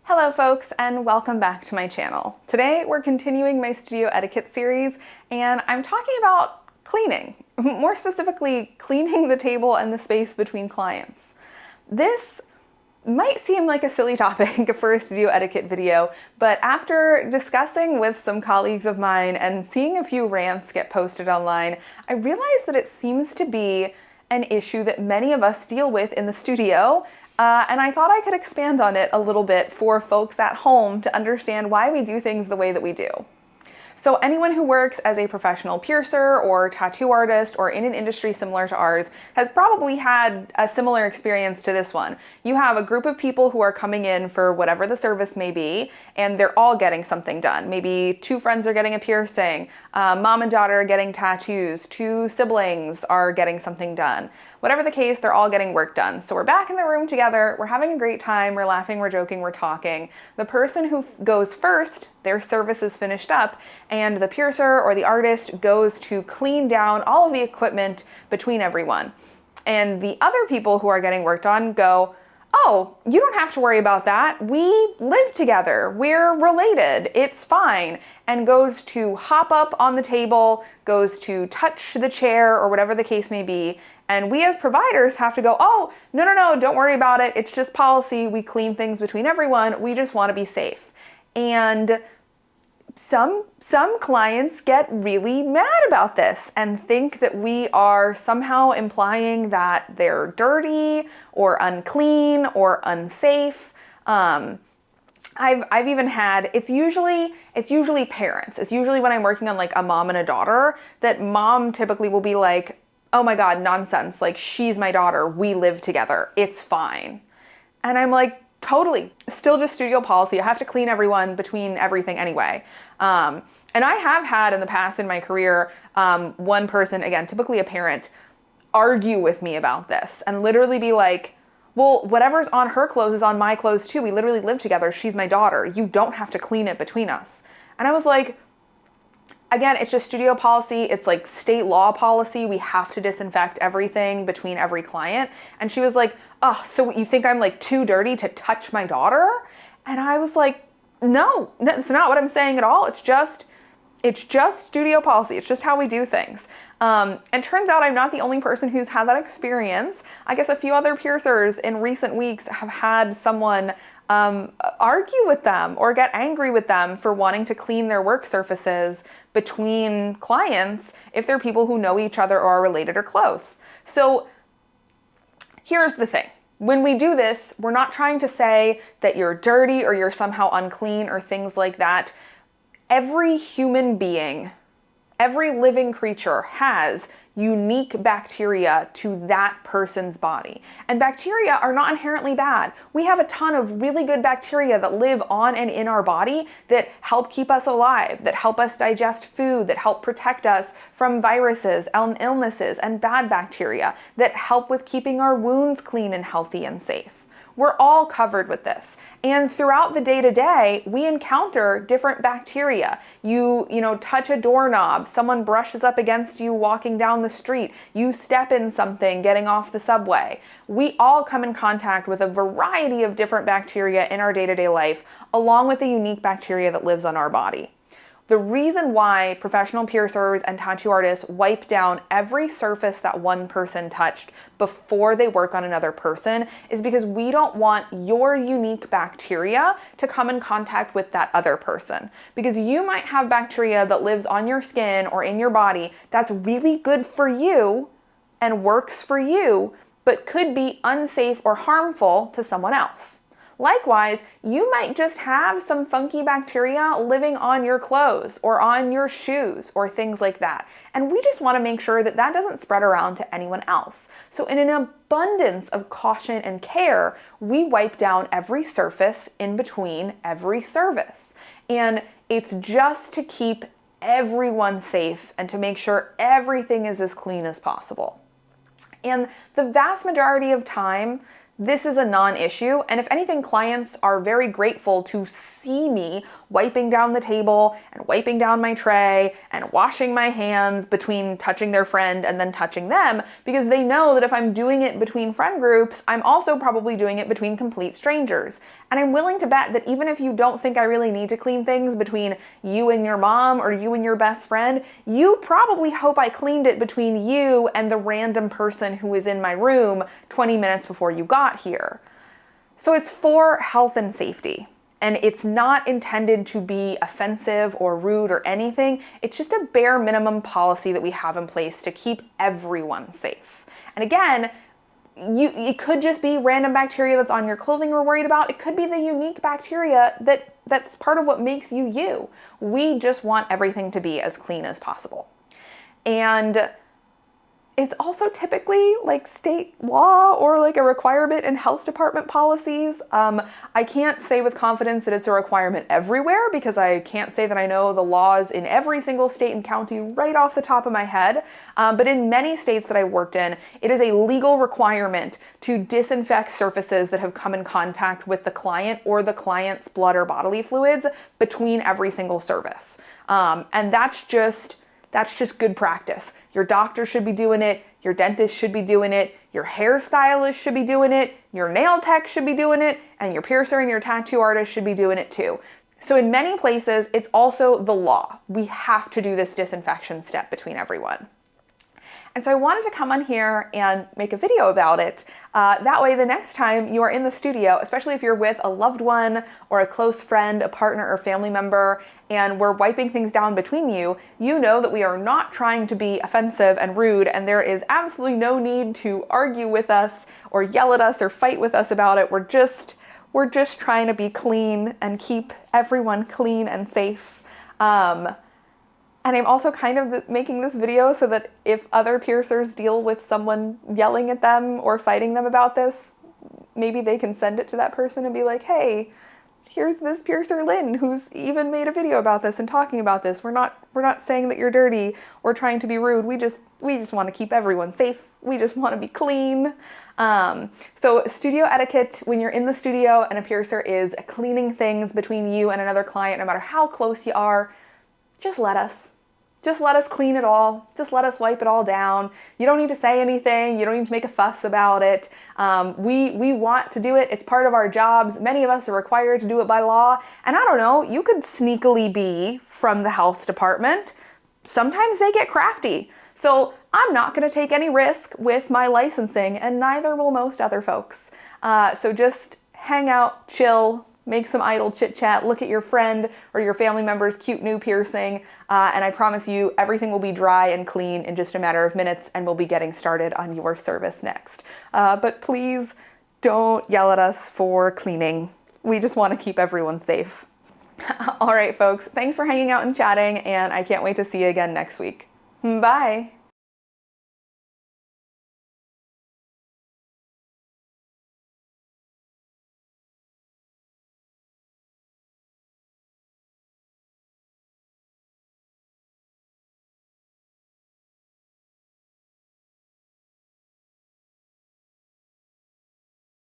Hello folks, and welcome back to my channel. Today we're continuing my studio etiquette series, and I'm talking about cleaning. More specifically, cleaning the table and the space between clients. This might seem like a silly topic for a studio etiquette video, but after discussing with some colleagues of mine and seeing a few rants get posted online, I realized that it seems to be an issue that many of us deal with in the studio. And I thought I could expand on it a little bit for folks at home to understand why we do things the way that we do. So anyone who works as a professional piercer or tattoo artist or in an industry similar to ours has probably had a similar experience to this one. You have a group of people who are coming in for whatever the service may be, and they're all getting something done. Maybe two friends are getting a piercing, mom and daughter are getting tattoos, two siblings are getting something done. Whatever the case, they're all getting work done. So we're back in the room together, we're having a great time, we're laughing, we're joking, we're talking. The person who goes first, their service is finished up, and the piercer or the artist goes to clean down all of the equipment between everyone. And the other people who are getting worked on go, "Oh, you don't have to worry about that. We live together. We're related. It's fine." And goes to hop up on the table, goes to touch the chair or whatever the case may be. And we as providers have to go, "Oh, no, don't worry about it. It's just policy. We clean things between everyone. We just want to be safe." And some clients get really mad about this and think that we are somehow implying that they're dirty or unclean or unsafe. I've even had, it's usually parents. It's usually when I'm working on like a mom and a daughter that mom typically will be like, "Oh my God, nonsense. Like, she's my daughter. We live together. It's fine." And I'm like, totally, still just studio policy. I have to clean everyone between everything anyway. And I have had in the past in my career, one person, again, typically a parent, argue with me about this and literally be like, "Well, whatever's on her clothes is on my clothes too. We literally live together. She's my daughter. You don't have to clean it between us." And I was like, again, it's just studio policy. It's like state law policy. We have to disinfect everything between every client. And she was like, "Oh, so you think I'm like too dirty to touch my daughter?" And I was like, no, that's not what I'm saying at all. It's just studio policy. It's just how we do things. And turns out I'm not the only person who's had that experience. I guess a few other piercers in recent weeks have had someone argue with them or get angry with them for wanting to clean their work surfaces between clients if they're people who know each other or are related or close. So here's the thing. When we do this, we're not trying to say that you're dirty or you're somehow unclean or things like that. Every human being, every living creature has unique bacteria to that person's body. And bacteria are not inherently bad. We have a ton of really good bacteria that live on and in our body that help keep us alive, that help us digest food, that help protect us from viruses and illnesses and bad bacteria, that help with keeping our wounds clean and healthy and safe. We're all covered with this. And throughout the day-to-day, we encounter different bacteria. You touch a doorknob, someone brushes up against you walking down the street, you step in something getting off the subway. We all come in contact with a variety of different bacteria in our day-to-day life, along with the unique bacteria that lives on our body. The reason why professional piercers and tattoo artists wipe down every surface that one person touched before they work on another person is because we don't want your unique bacteria to come in contact with that other person. Because you might have bacteria that lives on your skin or in your body that's really good for you and works for you, but could be unsafe or harmful to someone else. Likewise, you might just have some funky bacteria living on your clothes or on your shoes or things like that. And we just want to make sure that that doesn't spread around to anyone else. So in an abundance of caution and care, we wipe down every surface in between every service. And it's just to keep everyone safe and to make sure everything is as clean as possible. And the vast majority of time, this is a non-issue, and if anything, clients are very grateful to see me wiping down the table and wiping down my tray and washing my hands between touching their friend and then touching them, because they know that if I'm doing it between friend groups, I'm also probably doing it between complete strangers. And I'm willing to bet that even if you don't think I really need to clean things between you and your mom or you and your best friend, you probably hope I cleaned it between you and the random person who was in my room 20 minutes before you got here. So it's for health and safety. And it's not intended to be offensive or rude or anything. It's just a bare minimum policy that we have in place to keep everyone safe. And again, it could just be random bacteria that's on your clothing we're worried about. It could be the unique bacteria that's part of what makes you you. We just want everything to be as clean as possible. And it's also typically like state law or like a requirement in health department policies. I can't say with confidence that it's a requirement everywhere, because I can't say that I know the laws in every single state and county right off the top of my head. But in many states that I worked in, it is a legal requirement to disinfect surfaces that have come in contact with the client or the client's blood or bodily fluids between every single service. And that's just good practice. Your doctor should be doing it, your dentist should be doing it, your hairstylist should be doing it, your nail tech should be doing it, and your piercer and your tattoo artist should be doing it too. So in many places, it's also the law. We have to do this disinfection step between everyone. And so I wanted to come on here and make a video about it. That way, the next time you are in the studio, especially if you're with a loved one or a close friend, a partner or family member, and we're wiping things down between you, you know that we are not trying to be offensive and rude, and there is absolutely no need to argue with us or yell at us or fight with us about it. We're just trying to be clean and keep everyone clean and safe. And I'm also kind of making this video so that if other piercers deal with someone yelling at them or fighting them about this, maybe they can send it to that person and be like, hey, here's this piercer Lynn who's even made a video about this and talking about this. We're not saying that you're dirty or trying to be rude. We just want to keep everyone safe. We just want to be clean. So studio etiquette, when you're in the studio and a piercer is cleaning things between you and another client, no matter how close you are, just let us clean it all. Just let us wipe it all down. You don't need to say anything. You don't need to make a fuss about it. We want to do it. It's part of our jobs. Many of us are required to do it by law. And I don't know, you could sneakily be from the health department. Sometimes they get crafty. So I'm not going to take any risk with my licensing, and neither will most other folks. So just hang out, chill, make some idle chit chat, look at your friend or your family member's cute new piercing, and I promise you everything will be dry and clean in just a matter of minutes, and we'll be getting started on your service next. But please don't yell at us for cleaning. We just want to keep everyone safe. All right, folks, thanks for hanging out and chatting, and I can't wait to see you again next week. Bye.